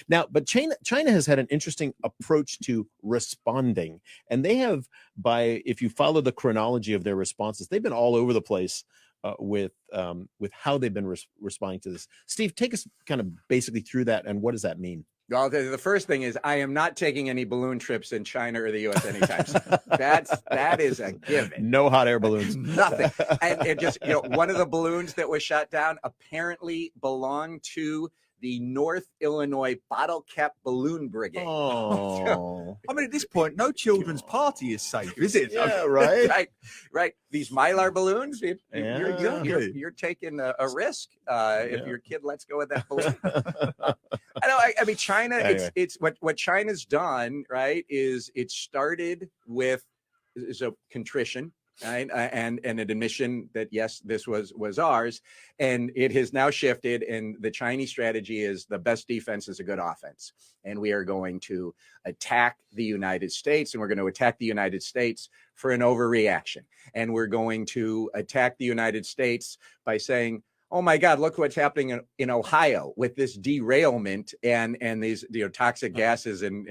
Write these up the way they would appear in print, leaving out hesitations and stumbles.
Now, but China has had an interesting approach to responding, and they have, if you follow the chronology of their responses, they've been all over the place with how they've been responding to this. Steve, take us kind of basically through that, and what does that mean? Well, the first thing is I am not taking any balloon trips in China or the U.S. anytime soon. That is a given. No hot air balloons. Nothing. And just, one of the balloons that was shot down apparently belonged to the North Illinois Bottlecap Balloon Brigade. Oh. I mean, at this point, no children's party is safe, is it? Yeah, right. Right. These Mylar balloons, you're taking a risk if your kid lets go of that balloon. I mean, China, anyway. It's what China's done, right, is it started with a contrition. Right? And an admission that, yes, this was ours. And it has now shifted. And the Chinese strategy is the best defense is a good offense. And we are going to attack the United States. And we're going to attack the United States for an overreaction. And we're going to attack the United States by saying, oh my God, look what's happening in Ohio with this derailment and these toxic gases and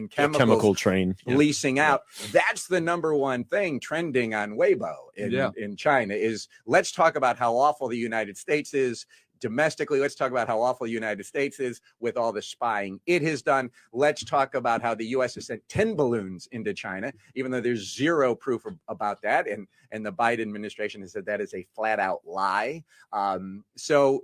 chemicals chemical train leasing out. That's the number one thing trending on Weibo in China is let's talk about how awful the United States is domestically. Let's talk about how awful the United States is with all the spying it has done. Let's talk about how the U.S. has sent 10 balloons into China, even though there's zero proof about that. And the Biden administration has said that is a flat out lie. So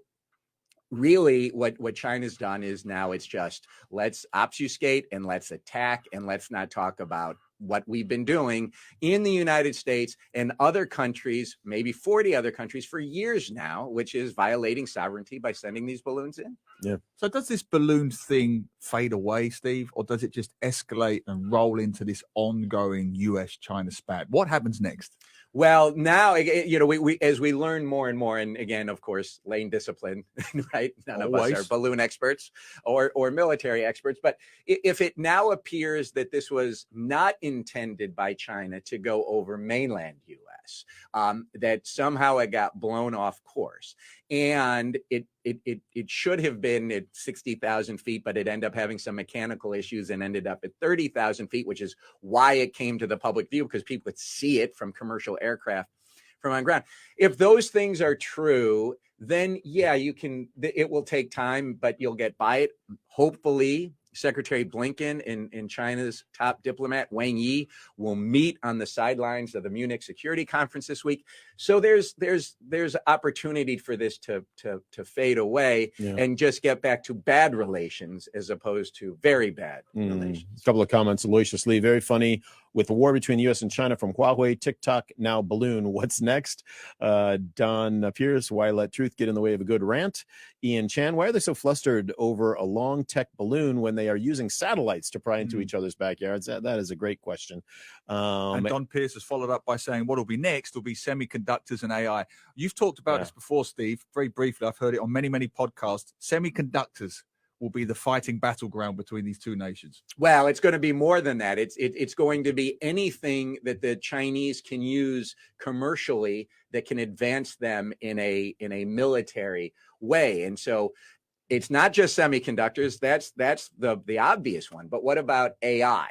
really what China's done is now it's just let's obfuscate and let's attack and let's not talk about what we've been doing in the United States and other countries, maybe 40 other countries for years now, which is violating sovereignty by sending these balloons in. Yeah. So does this balloon thing fade away, Steve, or does it just escalate and roll into this ongoing US-China spat? What happens next? Well, now, we as we learn more and more, and again, of course, lane discipline, right? None of us are balloon experts or military experts. But if it now appears that this was not intended by China to go over mainland U.S., that somehow it got blown off course, and it should have been at 60,000 feet, but it ended up having some mechanical issues and ended up at 30,000 feet, which is why it came to the public view, because people could see it from commercial aircraft from on ground. If those things are true, then yeah, it will take time, but you'll get by it. Hopefully, Secretary Blinken and China's top diplomat, Wang will meet on the sidelines of the Munich Security Conference this week. So there's opportunity for this to fade away and just get back to bad relations as opposed to very bad relations. A couple of comments. Aloysius Lee, very funny. With the war between the U.S. and China from Huawei, TikTok, now balloon. What's next? Don Pierce, why let truth get in the way of a good rant? Ian Chan, why are they so flustered over a long tech balloon when they are using satellites to pry into each other's backyards? That is a great question. And Don Pierce has followed up by saying what will be next will be semiconductors and AI. You've talked about this before, Steve, very briefly. I've heard it on many, many podcasts. Semiconductors will be the fighting battleground between these two nations. Well, it's going to be more than that. It's going to be anything that the Chinese can use commercially that can advance them in a military way. And so it's not just semiconductors. That's the obvious one. But what about AI?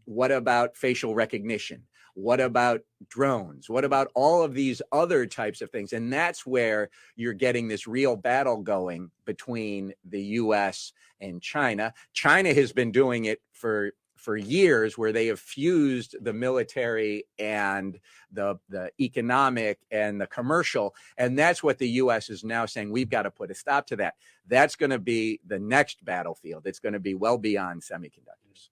What about facial recognition? What about drones? What about all of these other types of things? And that's where you're getting this real battle going between the U.S. and China. China has been doing it for years, where they have fused the military and the economic and the commercial. And that's what the U.S. is now saying, we've got to put a stop to that. That's going to be the next battlefield. It's going to be well beyond semiconductors.